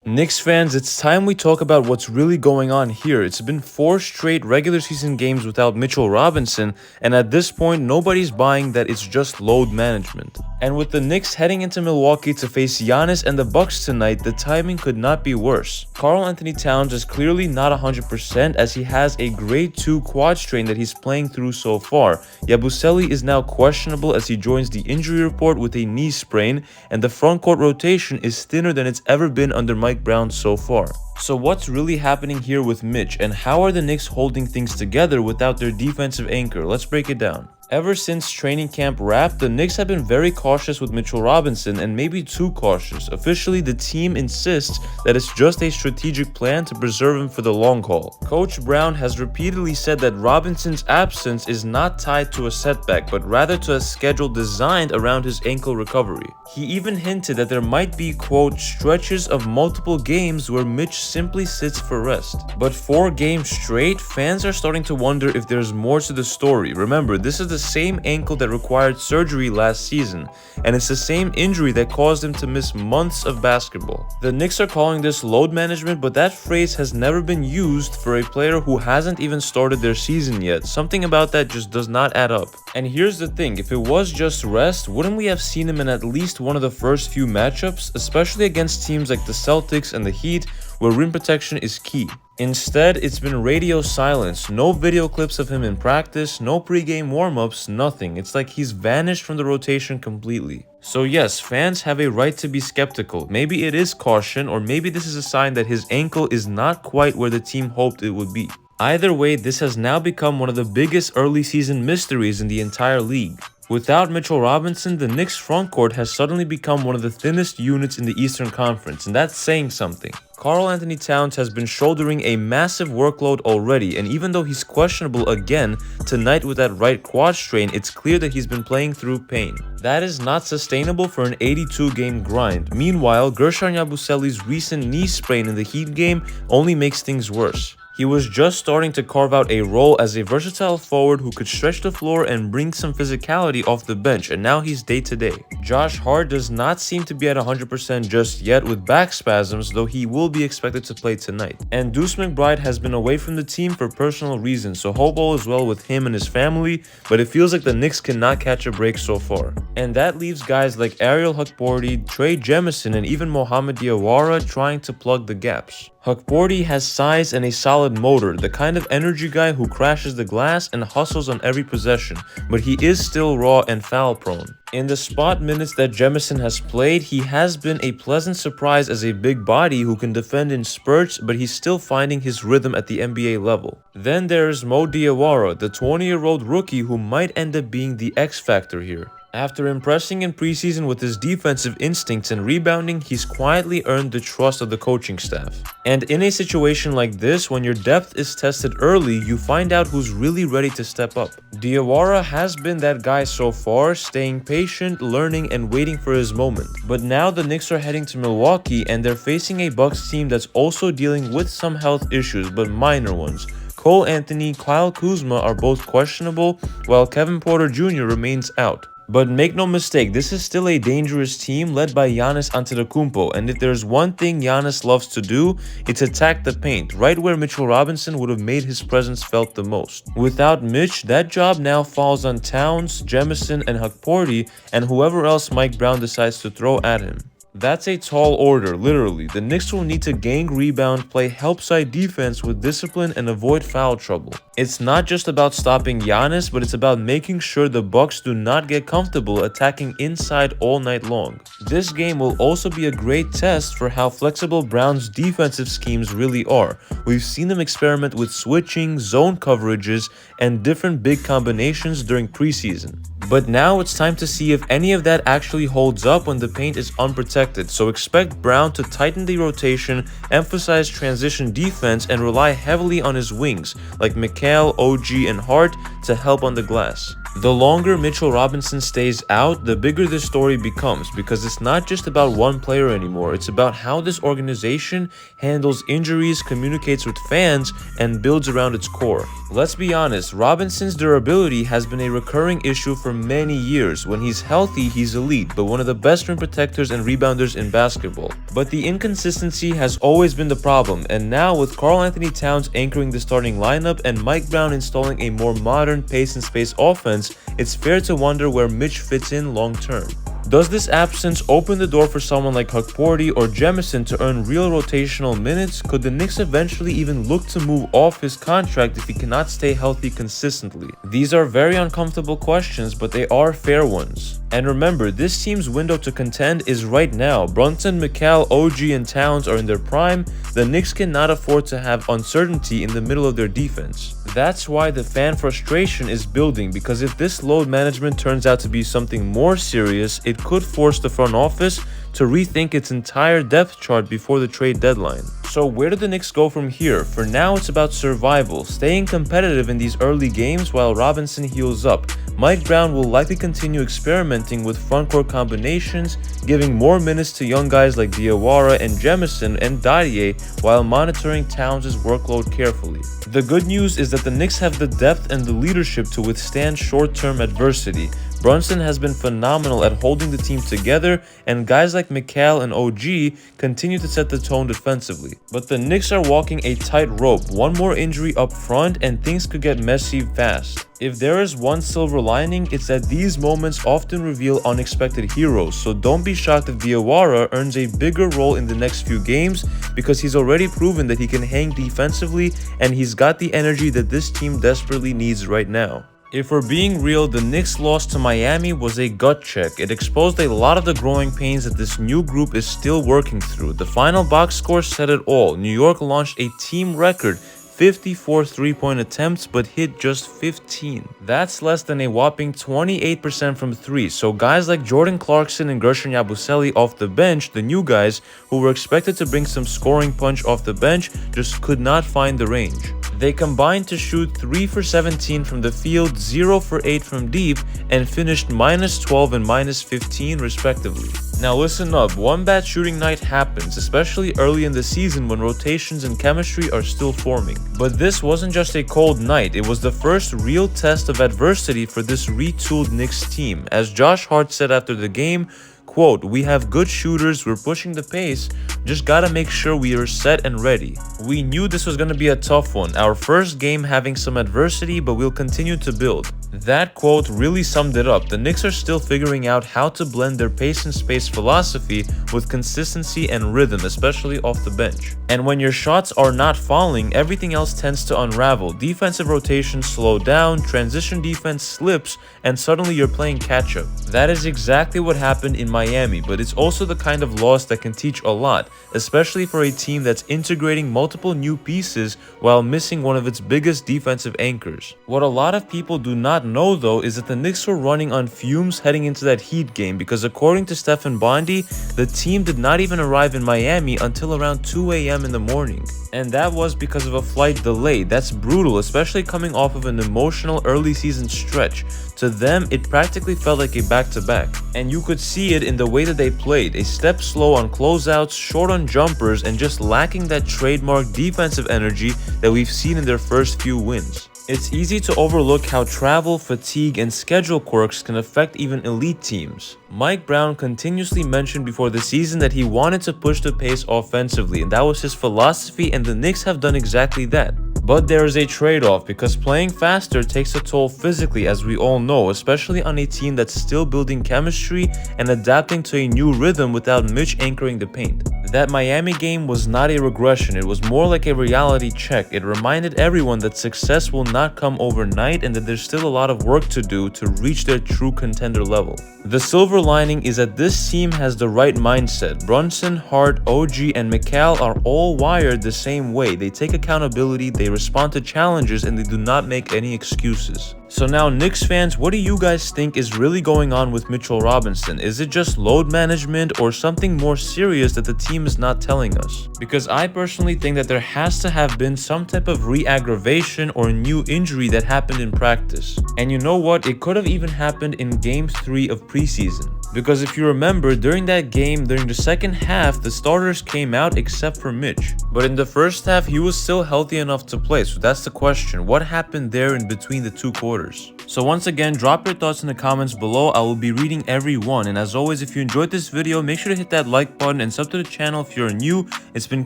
Knicks fans, it's time we talk about what's really going on here. It's been 4 straight regular season games without Mitchell Robinson, and at this point, nobody's buying that it's just load management. And with the Knicks heading into Milwaukee to face Giannis and the Bucks tonight, the timing could not be worse. Karl-Anthony Towns is clearly not 100% as he has a grade 2 quad strain that he's playing through so far. Yabusele is now questionable as he joins the injury report with a knee sprain, and the frontcourt rotation is thinner than it's ever been under Mike Brown so far. So what's really happening here with Mitch, and how are the Knicks holding things together without their defensive anchor? Let's break it down. Ever since training camp wrapped, the Knicks have been very cautious with Mitchell Robinson, and maybe too cautious. Officially, the team insists that it's just a strategic plan to preserve him for the long haul. Coach Brown has repeatedly said that Robinson's absence is not tied to a setback, but rather to a schedule designed around his ankle recovery. He even hinted that there might be, quote, stretches of multiple games where Mitch simply sits for rest. But 4 games straight, fans are starting to wonder if there's more to the story. Remember, this is the same ankle that required surgery last season, and it's the same injury that caused him to miss months of basketball. The Knicks are calling this load management, but that phrase has never been used for a player who hasn't even started their season yet. Something about that just does not add up. And here's the thing, if it was just rest, wouldn't we have seen him in at least one of the first few matchups, especially against teams like the Celtics and the Heat, where rim protection is key? Instead, it's been radio silence, no video clips of him in practice, no pregame warm-ups, nothing. It's like he's vanished from the rotation completely. So yes, fans have a right to be skeptical. Maybe it is caution, or maybe this is a sign that his ankle is not quite where the team hoped it would be. Either way, this has now become one of the biggest early season mysteries in the entire league. Without Mitchell Robinson, the Knicks frontcourt has suddenly become one of the thinnest units in the Eastern Conference, and that's saying something. Karl-Anthony Towns has been shouldering a massive workload already, and even though he's questionable again tonight with that right quad strain, it's clear that he's been playing through pain. That is not sustainable for an 82-game grind. Meanwhile, Guerschon Yabusele's recent knee sprain in the Heat game only makes things worse. He was just starting to carve out a role as a versatile forward who could stretch the floor and bring some physicality off the bench, and now he's day-to-day. Josh Hart does not seem to be at 100% just yet with back spasms, though he will be expected to play tonight. And Deuce McBride has been away from the team for personal reasons, so hope all is well with him and his family, but it feels like the Knicks cannot catch a break so far. And that leaves guys like Ariel Hukporti, Trey, Jemison, and even Mohamed Diawara trying to plug the gaps. Hukporti has size and a solid motor, the kind of energy guy who crashes the glass and hustles on every possession, but he is still raw and foul prone. In the spot minutes that Jemison has played, he has been a pleasant surprise as a big body who can defend in spurts, but he's still finding his rhythm at the NBA level. Then there's Mo Diawara, the 20-year-old rookie who might end up being the X factor here. After impressing in preseason with his defensive instincts and rebounding, he's quietly earned the trust of the coaching staff. And in a situation like this, when your depth is tested early, you find out who's really ready to step up. Diawara has been that guy so far, staying patient, learning, and waiting for his moment. But now the Knicks are heading to Milwaukee, and they're facing a Bucks team that's also dealing with some health issues, but minor ones. Cole Anthony, Kyle Kuzma are both questionable, while Kevin Porter Jr. remains out. But make no mistake, this is still a dangerous team led by Giannis Antetokounmpo, and if there's one thing Giannis loves to do, it's attack the paint, right where Mitchell Robinson would have made his presence felt the most. Without Mitch, that job now falls on Towns, Jemison, and Hukporti, and whoever else Mike Brown decides to throw at him. That's a tall order, literally. The Knicks will need to gang rebound, play help side defense with discipline, and avoid foul trouble. It's not just about stopping Giannis, but it's about making sure the Bucks do not get comfortable attacking inside all night long. This game will also be a great test for how flexible Brown's defensive schemes really are. We've seen them experiment with switching, zone coverages, and different big combinations during preseason. But now it's time to see if any of that actually holds up when the paint is unprotected, so expect Brown to tighten the rotation, emphasize transition defense, and rely heavily on his wings, like McHale, OG, and Hart, to help on the glass. The longer Mitchell Robinson stays out, the bigger this story becomes, because it's not just about one player anymore, it's about how this organization handles injuries, communicates with fans, and builds around its core. Let's be honest, Robinson's durability has been a recurring issue for many years. When he's healthy, he's elite, but one of the best rim protectors and rebounders in basketball. But the inconsistency has always been the problem, and now with Karl-Anthony Towns anchoring the starting lineup and Mike Brown installing a more modern pace and space offense, it's fair to wonder where Mitch fits in long term. Does this absence open the door for someone like Hukporti or Jemison to earn real rotational minutes? Could the Knicks eventually even look to move off his contract if he cannot stay healthy consistently? These are very uncomfortable questions, but they are fair ones. And remember, this team's window to contend is right now. Brunson, McCall, OG, and Towns are in their prime. The Knicks cannot afford to have uncertainty in the middle of their defense. That's why the fan frustration is building, because if this load management turns out to be something more serious, it could force the front office to rethink its entire depth chart before the trade deadline. So where do the Knicks go from here? For now, it's about survival, staying competitive in these early games while Robinson heals up. Mike Brown will likely continue experimenting with frontcourt combinations, giving more minutes to young guys like Diawara and Jemison and Diawara while monitoring Towns' workload carefully. The good news is that the Knicks have the depth and the leadership to withstand short-term adversity. Brunson has been phenomenal at holding the team together, and guys like McCall and OG continue to set the tone defensively. But the Knicks are walking a tightrope. One more injury up front and things could get messy fast. If there is one silver lining, it's that these moments often reveal unexpected heroes, so don't be shocked if Diawara earns a bigger role in the next few games, because he's already proven that he can hang defensively and he's got the energy that this team desperately needs right now. If we're being real, the Knicks' loss to Miami was a gut check. It exposed a lot of the growing pains that this new group is still working through. The final box score said it all. New York launched a team record 54 three-point attempts but hit just 15. That's less than a whopping 28% from 3, so guys like Jordan Clarkson and Guerschon Yabusele off the bench, the new guys who were expected to bring some scoring punch off the bench, just could not find the range. They combined to shoot 3 for 17 from the field, 0 for 8 from deep, and finished -12 and -15 respectively. Now listen up, one bad shooting night happens, especially early in the season when rotations and chemistry are still forming. But this wasn't just a cold night, it was the first real test of adversity for this retooled Knicks team. As Josh Hart said after the game, quote, "We have good shooters, we're pushing the pace, just gotta make sure we are set and ready." We knew this was gonna be a tough one, our first game having some adversity, but we'll continue to build. That quote really summed it up. The Knicks are still figuring out how to blend their pace and space philosophy with consistency and rhythm, especially off the bench. And when your shots are not falling, everything else tends to unravel. Defensive rotations slow down, transition defense slips, and suddenly you're playing catch-up. That is exactly what happened in Miami, but it's also the kind of loss that can teach a lot, especially for a team that's integrating multiple new pieces while missing one of its biggest defensive anchors. What a lot of people do not know though is that the Knicks were running on fumes heading into that Heat game, because according to Stephen Bondi, the team did not even arrive in Miami until around 2 a.m. in the morning. And that was because of a flight delay. That's brutal, especially coming off of an emotional early season stretch. To them, it practically felt like a back-to-back. And you could see it in the way that they played. A step slow on closeouts, short on jumpers, and just lacking that trademark defensive energy that we've seen in their first few wins. It's easy to overlook how travel, fatigue, and schedule quirks can affect even elite teams. Mike Brown continuously mentioned before the season that he wanted to push the pace offensively, and that was his philosophy, and the Knicks have done exactly that. But there is a trade-off, because playing faster takes a toll physically, as we all know, especially on a team that's still building chemistry and adapting to a new rhythm without Mitch anchoring the paint. That Miami game was not a regression, it was more like a reality check. It reminded everyone that success will not come overnight and that there's still a lot of work to do to reach their true contender level. The silver lining is that this team has the right mindset. Brunson, Hart, OG, and McCall are all wired the same way. They take accountability, they respond to challenges, and they do not make any excuses. So now, Knicks fans, what do you guys think is really going on with Mitchell Robinson? Is it just load management or something more serious that the team is not telling us? Because I personally think that there has to have been some type of re-aggravation or new injury that happened in practice. And you know what? It could have even happened in Game 3 of preseason. Because if you remember, during that game, during the second half, the starters came out except for Mitch. But in the first half, he was still healthy enough to play. So that's the question. What happened there in between the two quarters? So once again, drop your thoughts in the comments below. I will be reading every one. And as always, if you enjoyed this video, make sure to hit that like button and sub to the channel if you're new. It's been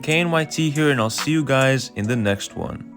KNYT here, and I'll see you guys in the next one.